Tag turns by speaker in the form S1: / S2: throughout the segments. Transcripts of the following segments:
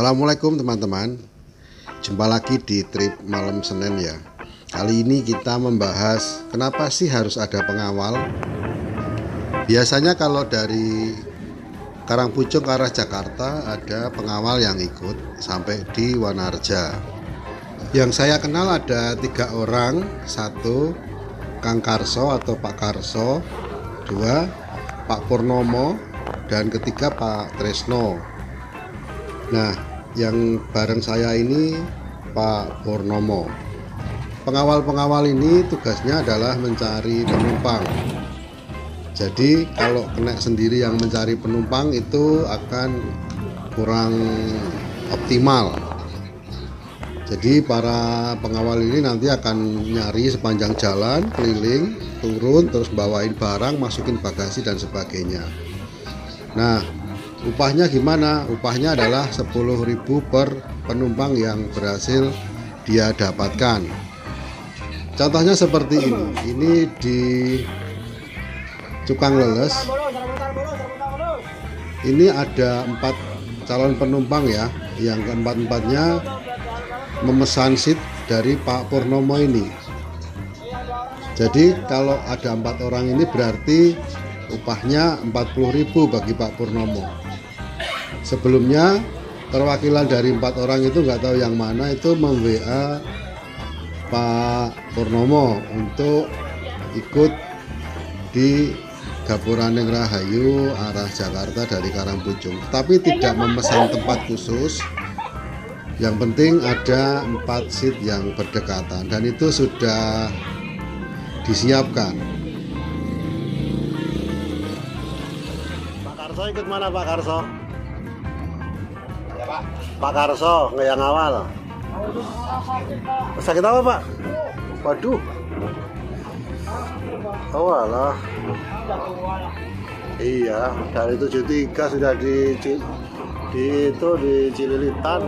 S1: Assalamualaikum teman-teman. Jumpa lagi di trip malam Senin ya. Kali ini kita membahas kenapa sih harus ada pengawal. Biasanya kalau dari Karangpucung ke arah Jakarta ada pengawal yang ikut sampai di Wanarja. Yang saya kenal ada 3 orang. 1 Kang Karso atau Pak Karso, 2 Pak Purnomo, dan ketiga Pak Tresno. Nah, yang bareng saya ini Pak Purnomo. Pengawal-pengawal ini tugasnya adalah mencari penumpang. Jadi kalau kena sendiri yang mencari penumpang itu akan kurang optimal. Jadi para pengawal ini nanti akan nyari sepanjang jalan, keliling, turun, terus bawain barang, masukin bagasi dan sebagainya. Nah, upahnya gimana? Upahnya adalah 10.000 per penumpang yang berhasil dia dapatkan. Contohnya seperti ini. Ini di Cukang Leles. Ini ada 4 calon penumpang ya. Yang keempat-empatnya memesan seat dari Pak Purnomo ini. Jadi kalau ada 4 orang ini berarti upahnya 40.000 bagi Pak Purnomo. Sebelumnya perwakilan dari 4 orang itu nggak tahu yang mana itu mem-WA Pak Purnomo untuk ikut di Gapuraning Rahayu arah Jakarta dari Karangpucung, tapi tidak memesan tempat khusus. Yang penting ada 4 seat yang berdekatan dan itu sudah disiapkan. Pak Karso ikut mana Pak Karso?
S2: Ya, Pak.
S1: Pak Karso nggak yang awal. Sakit apa Pak? Waduh. Oh alah. Iya, dari 73 sudah di Cililitan.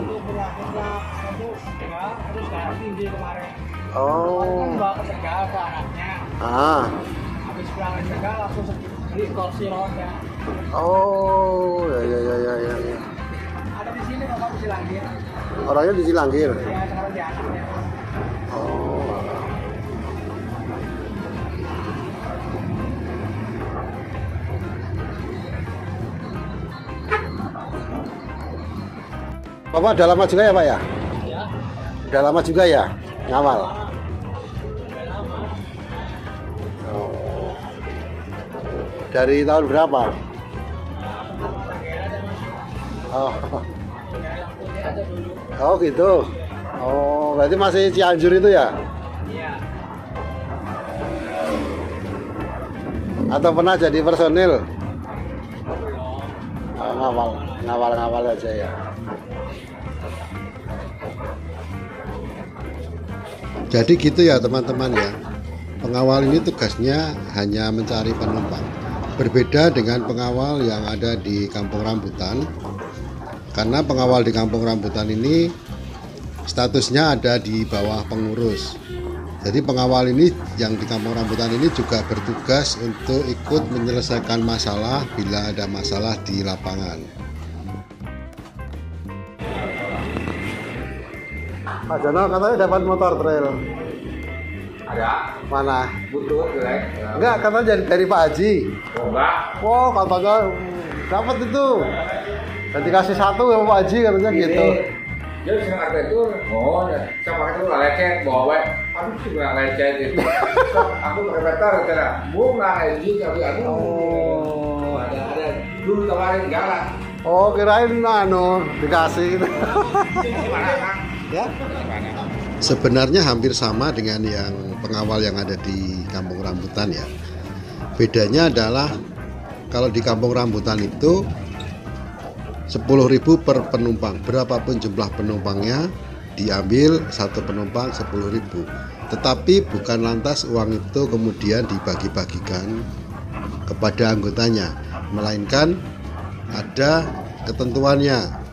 S1: Oh. Ah. Oh, ya.
S2: Ada di sini Bapak di Cilanggir.
S1: Orangnya di Cilanggir.
S2: Ya, sekarang di anaknya.
S1: Oh. Bapak udah lama juga ya Pak ya?
S2: Ya.
S1: Udah lama juga ya ngawal? Oh. Dari tahun berapa? Oh. Oh gitu. Oh, berarti masih Cianjur itu ya?
S2: Iya.
S1: Atau pernah jadi personil? Oh, ngawal aja ya. Jadi gitu ya teman-teman ya. Pengawal ini tugasnya hanya mencari penumpang. Berbeda dengan pengawal yang ada di Kampung Rambutan. Karena pengawal di Kampung Rambutan ini statusnya ada di bawah pengurus. Jadi pengawal ini yang di Kampung Rambutan ini juga bertugas untuk ikut menyelesaikan masalah bila ada masalah di lapangan. Pak Jono katanya dapat motor trail.
S3: Ada.
S1: Mana?
S3: Butuh jelek.
S1: Enggak, katanya dari Pak Haji.
S3: Oh, enggak.
S1: Wow, katanya dapat itu. Dan dikasih 1 ya Pak Haji katanya gitu.
S3: Jadi sering ada itu, oh, siapa itu lecet, bawa, aduh sih nggak lecet itu. Aku pakai meter, kira, nggak lecet, tapi aku.
S1: Oh.
S3: Ada dulu tawarin enggak lah.
S1: Oh, kirain dikasih gitu. Ya. Sebenarnya hampir sama dengan yang pengawal yang ada di Kampung Rambutan ya. Bedanya adalah kalau di Kampung Rambutan itu 10.000 per penumpang. Berapapun jumlah penumpangnya diambil 1 penumpang 10.000. Tetapi bukan lantas uang itu kemudian dibagi-bagikan kepada anggotanya, melainkan ada ketentuannya.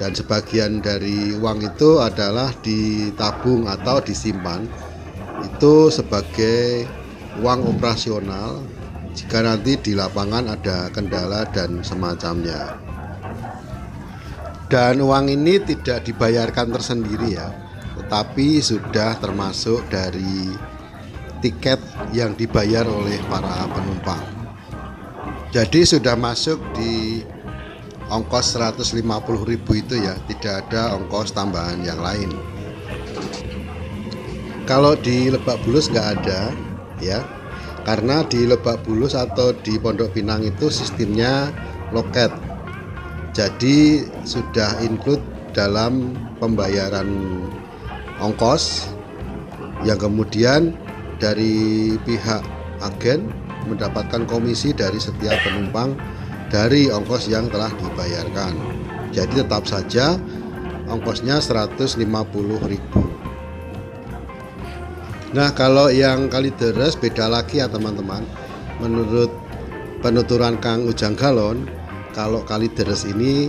S1: Dan sebagian dari uang itu adalah ditabung atau disimpan itu sebagai uang operasional jika nanti di lapangan ada kendala dan semacamnya. Dan uang ini tidak dibayarkan tersendiri ya, tetapi sudah termasuk dari tiket yang dibayar oleh para penumpang. Jadi sudah masuk di ongkos 150.000 itu ya, tidak ada ongkos tambahan yang lain. Kalau di Lebak Bulus nggak ada ya, karena di Lebak Bulus atau di Pondok Pinang itu sistemnya loket. Jadi sudah include dalam pembayaran ongkos yang kemudian dari pihak agen mendapatkan komisi dari setiap penumpang dari ongkos yang telah dibayarkan. Jadi tetap saja ongkosnya 150.000. Nah, kalau yang Kalideres beda lagi ya teman-teman. Menurut penuturan Kang Ujang Galon, kalau Kalideres ini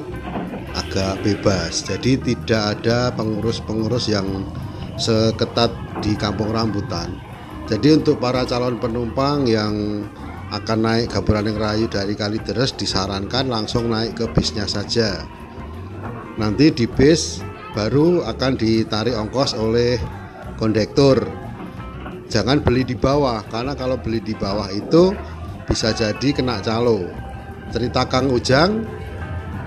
S1: agak bebas. Jadi tidak ada pengurus-pengurus yang seketat di Kampung Rambutan. Jadi untuk para calon penumpang yang akan naik Gaburaneng Rahayu dari Kalideres disarankan langsung naik ke bisnya saja. Nanti di bis baru akan ditarik ongkos oleh kondektur. Jangan beli di bawah, karena kalau beli di bawah itu bisa jadi kena calo. Cerita Kang Ujang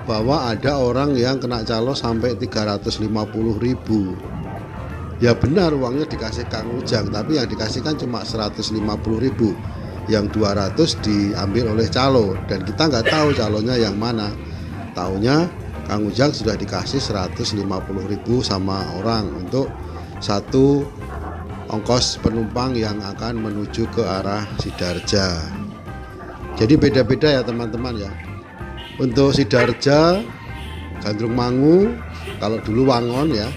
S1: bahwa ada orang yang kena calo sampai 350.000. Ya benar, uangnya dikasih Kang Ujang, tapi yang dikasihkan cuma 150.000, yang 200 diambil oleh calo, dan kita nggak tahu calonya yang mana. Taunya Kang Ujang sudah dikasih 150.000 sama orang untuk satu ongkos penumpang yang akan menuju ke arah Sidarja. Jadi beda-beda ya teman-teman ya. Untuk Sidarja, Gandrung Mangu, kalau dulu Wangon ya,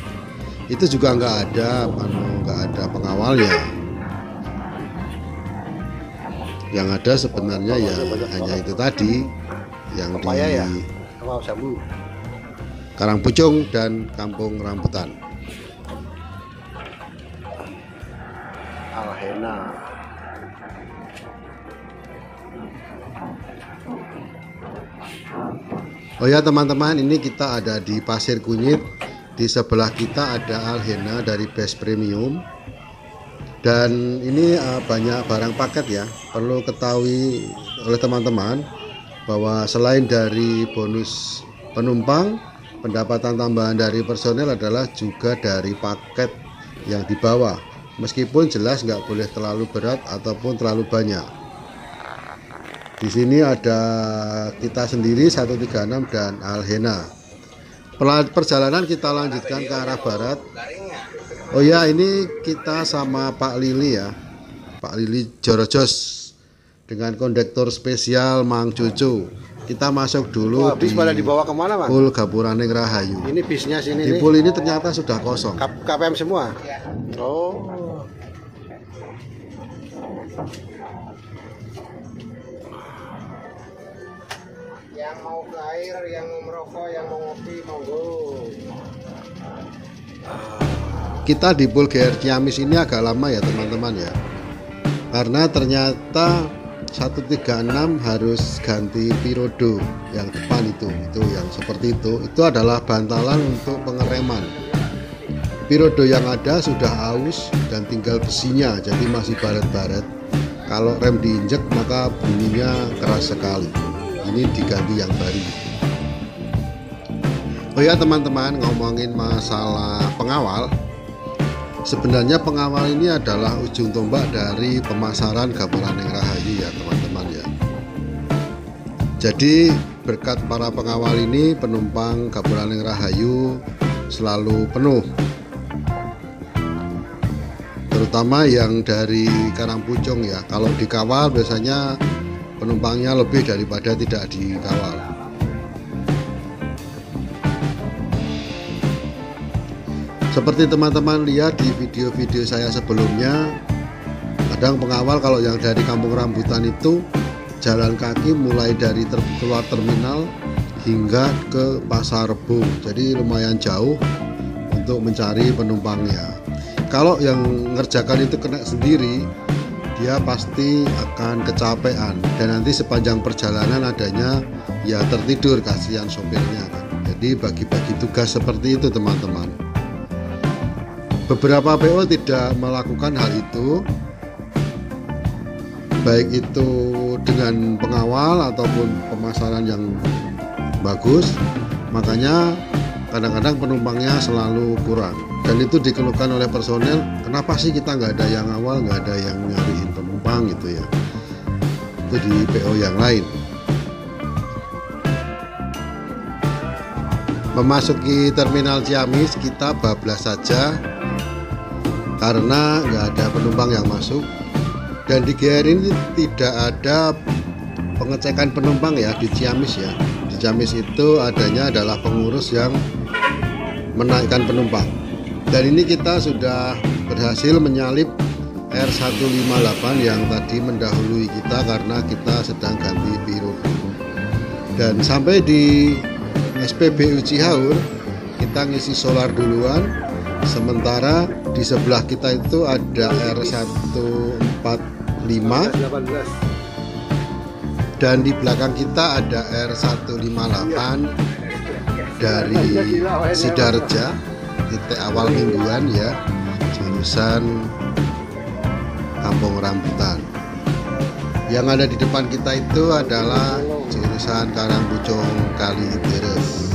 S1: itu juga nggak ada pengawalnya. Yang ada sebenarnya ya hanya itu tadi yang di Karangpucung dan Kampung Rambutan. Alhena. Oh ya teman-teman, ini kita ada di Pasir Kunyit. Di sebelah kita ada Alhena dari Best Premium. Dan ini banyak barang paket ya. Perlu ketahui oleh teman-teman bahwa selain dari bonus penumpang, pendapatan tambahan dari personel adalah juga dari paket yang dibawa. Meskipun jelas nggak boleh terlalu berat ataupun terlalu banyak. Di sini ada kita sendiri 136 dan Alhena. Perjalanan kita lanjutkan ke arah barat. Oh ya, ini kita sama Pak Lili ya, Pak Lili Jorojos dengan kondektur spesial Mang Cucu. Kita masuk dulu. Bis pada dibawa kemana, Mas? Pool Gaburaneng Rahayu. Ini bisnya sini. Di pool ini ternyata sudah kosong. KPM semua. Oh. Yang mau ke air, yang mau merokok, yang mau ngopi, monggo. Kita di pool GR Ciamis ini agak lama ya teman-teman ya, karena ternyata 136 harus ganti pirodo yang depan itu yang seperti itu adalah bantalan untuk pengereman. Pirodo yang ada sudah aus dan tinggal besinya, jadi masih baret-baret. Kalau rem diinjek maka bunyinya keras sekali. Ini diganti yang baru. Oh ya teman-teman, ngomongin masalah pengawal, sebenarnya pengawal ini adalah ujung tombak dari pemasaran Gaburaneng Rahayu ya teman-teman ya. Jadi berkat para pengawal ini penumpang Gaburaneng Rahayu selalu penuh, terutama yang dari Karangpucung ya. Kalau dikawal biasanya penumpangnya lebih daripada tidak dikawal. Seperti teman-teman lihat di video-video saya sebelumnya, kadang pengawal kalau yang dari Kampung Rambutan itu jalan kaki mulai dari keluar terminal hingga ke Pasar Rebo, jadi lumayan jauh untuk mencari penumpangnya. Kalau yang ngerjakan itu kena sendiri, dia pasti akan kecapean dan nanti sepanjang perjalanan adanya ya tertidur, kasihan sopirnya kan. Jadi bagi-bagi tugas seperti itu teman-teman. Beberapa PO tidak melakukan hal itu, baik itu dengan pengawal ataupun pemasaran yang bagus. Makanya kadang-kadang penumpangnya selalu kurang, dan itu dikeluhkan oleh personel, kenapa sih kita nggak ada yang awal, nggak ada yang nyariin penumpang gitu ya. Itu di PO yang lain. Memasuki terminal Ciamis kita bablas saja karena nggak ada penumpang yang masuk, dan di GR ini tidak ada pengecekan penumpang ya di Ciamis ya. Di Ciamis itu adanya adalah pengurus yang menaikkan penumpang, dan ini kita sudah berhasil menyalip R158 yang tadi mendahului kita karena kita sedang ganti periode. Dan sampai di SPBU Cihaur kita ngisi solar duluan, sementara di sebelah kita itu ada R145 dan di belakang kita ada R158 dari Sidareja, titik awal mingguan ya, jurusan Kampung Rambutan. Yang ada di depan kita itu adalah jurusan Karangpucung Kalideres.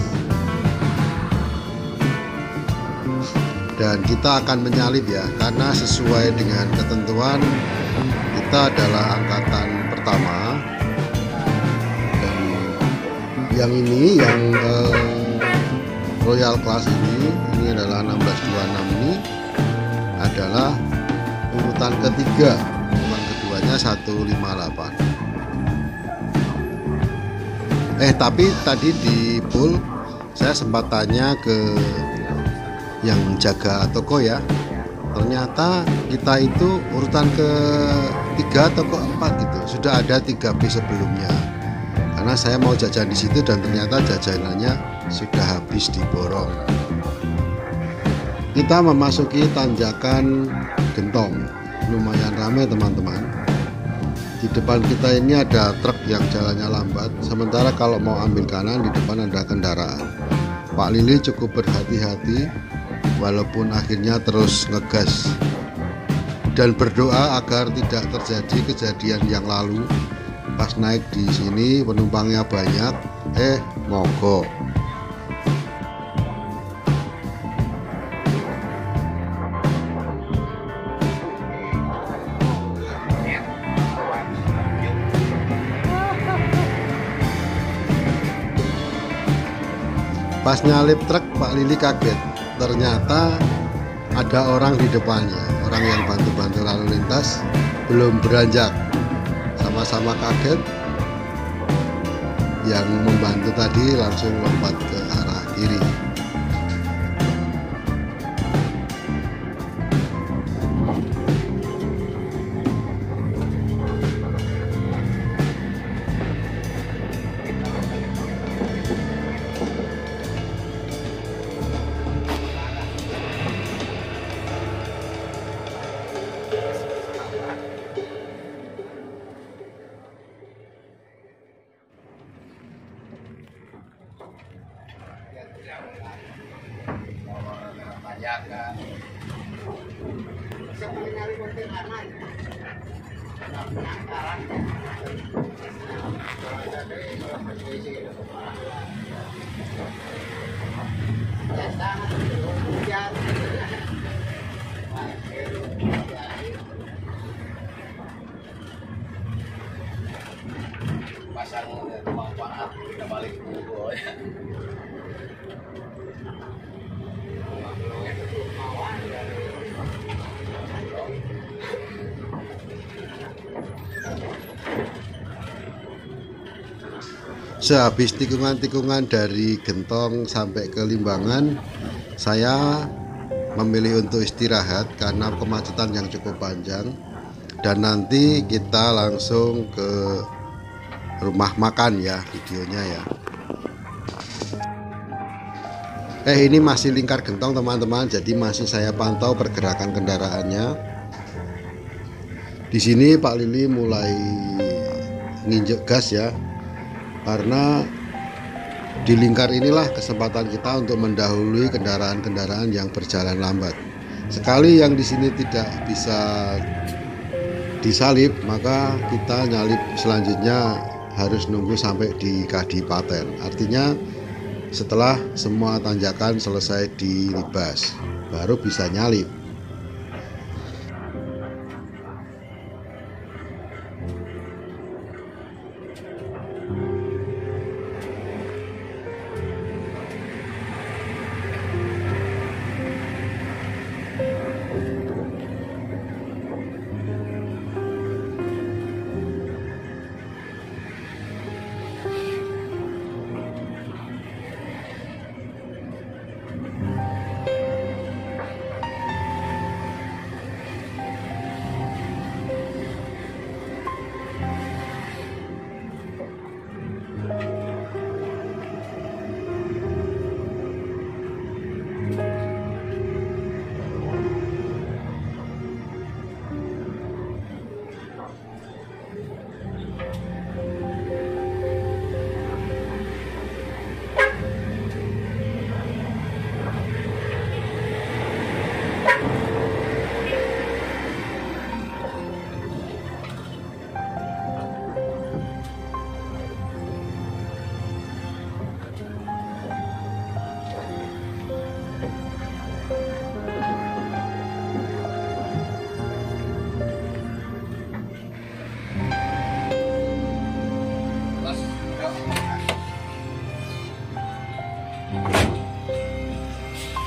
S1: Dan kita akan menyalip ya, karena sesuai dengan ketentuan kita adalah angkatan pertama. Dan yang ini yang Royal Class ini adalah 1626, ini adalah urutan ketiga, urutan keduanya 158. Tapi tadi di pool saya sempat tanya ke yang jaga toko ya, ternyata kita itu urutan ke-3 atau ke-4 gitu, sudah ada 3 bis sebelumnya. Karena saya mau jajan di situ dan ternyata jajanannya sudah habis diborong. Kita memasuki tanjakan Gentong, lumayan ramai teman-teman. Di depan kita ini ada truk yang jalannya lambat, sementara kalau mau ambil kanan di depan ada kendaraan. Pak Lili cukup berhati-hati walaupun akhirnya terus ngegas dan berdoa agar tidak terjadi kejadian yang lalu. Pas naik di sini penumpangnya banyak, mogok. Pas nyalip truk Pak Lili kaget, ternyata ada orang di depannya, orang yang bantu-bantu lalu lintas belum beranjak. Sama-sama kaget, yang membantu tadi langsung lompat ke arah kiri.
S4: Pasang manfaat kita balik dulu ya.
S1: Sehabis tikungan-tikungan dari Gentong sampai ke Limbangan, saya memilih untuk istirahat karena kemacetan yang cukup panjang, dan nanti kita langsung ke rumah makan ya videonya ya. Ini masih lingkar Gentong teman-teman, jadi masih saya pantau pergerakan kendaraannya. Di sini Pak Lili mulai nginjek gas ya, karena Di lingkar inilah kesempatan kita untuk mendahului kendaraan-kendaraan yang berjalan lambat. Sekali yang di sini tidak bisa disalip, maka kita nyalip selanjutnya harus nunggu sampai di Kadipaten. Artinya setelah semua tanjakan selesai dilibas, baru bisa nyalip.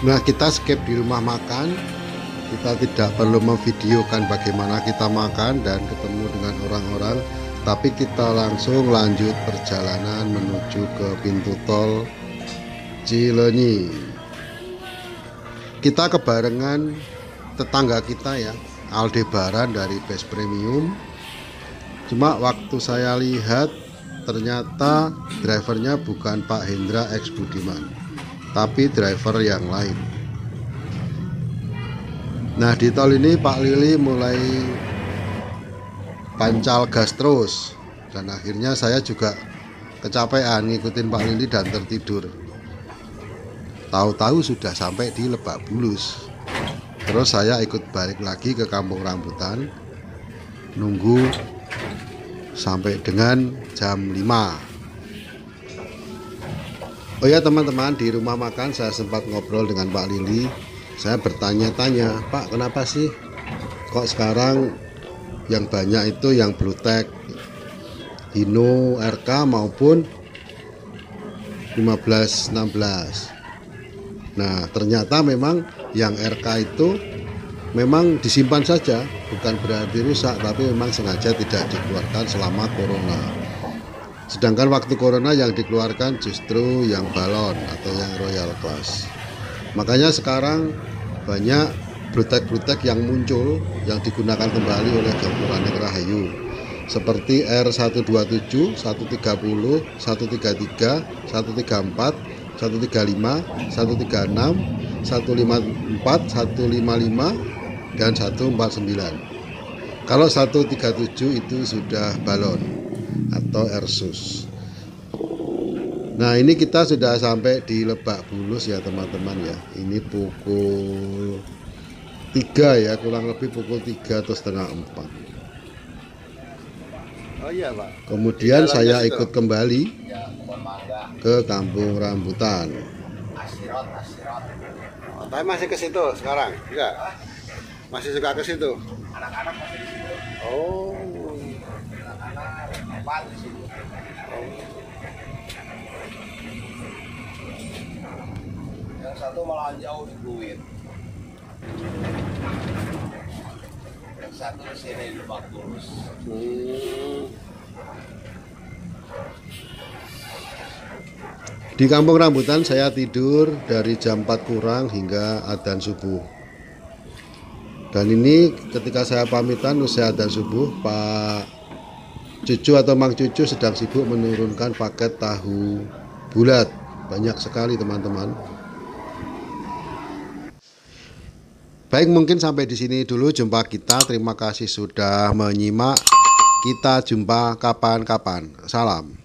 S1: Nah, kita skip di rumah makan. Kita tidak perlu memvideokan bagaimana kita makan dan ketemu dengan orang-orang, tapi kita langsung lanjut perjalanan menuju ke pintu tol Cileunyi. Kita kebarengan tetangga kita ya, Aldebaran dari Best Premium. Cuma waktu saya lihat ternyata drivernya bukan Pak Hendra X Budiman, tapi driver yang lain. Nah, di tol ini Pak Lili mulai pancal gas terus, dan akhirnya saya juga kecapean ngikutin Pak Lili dan tertidur. Tahu-tahu sudah sampai di Lebak Bulus. Terus saya ikut balik lagi ke Kampung Rambutan, nunggu sampai dengan jam 5. Oh ya teman-teman, di rumah makan saya sempat ngobrol dengan Pak Lili. Saya bertanya-tanya, Pak, kenapa sih kok sekarang yang banyak itu yang Bluetech, Hino, RK maupun 1516. Nah, ternyata memang yang RK itu memang disimpan saja, bukan berarti rusak, tapi memang sengaja tidak dikeluarkan selama corona. Sedangkan waktu corona yang dikeluarkan justru yang balon atau yang Royal Class. Makanya sekarang banyak Bluetech yang muncul yang digunakan kembali oleh Gapuraning Rahayu, seperti R127, 130, 133, 134, 135, 136, 154, 155, dan 149. Kalau 137 itu sudah balon atau Airsus. Nah, ini kita sudah sampai di Lebak Bulus ya teman-teman ya. Ini pukul 3 ya, kurang lebih pukul 3 atau setengah 4.
S4: Oh iya Pak.
S1: Kemudian saya
S4: situ.
S1: ikut kembali
S4: Ya, pohon mangga.
S1: ke Kampung Rambutan.
S4: Asirot.
S1: Oh, tapi masih ke situ sekarang? Enggak? Masih suka ke situ?
S4: Anak-anak masih di situ.
S1: Oh.
S4: Anak-anak empat di situ. Yang satu malah jauh di Pluit. Yang satu di sini di Lebak Bulus.
S1: Di Kampung Rambutan saya tidur dari jam 4 kurang hingga adzan subuh. Dan ini ketika saya pamitan usai adzan subuh, Pak Cucu atau Mang Cucu sedang sibuk menurunkan paket tahu bulat. Banyak sekali teman-teman. Baik, mungkin sampai di sini dulu jumpa kita. Terima kasih sudah menyimak. Kita jumpa kapan-kapan. Salam.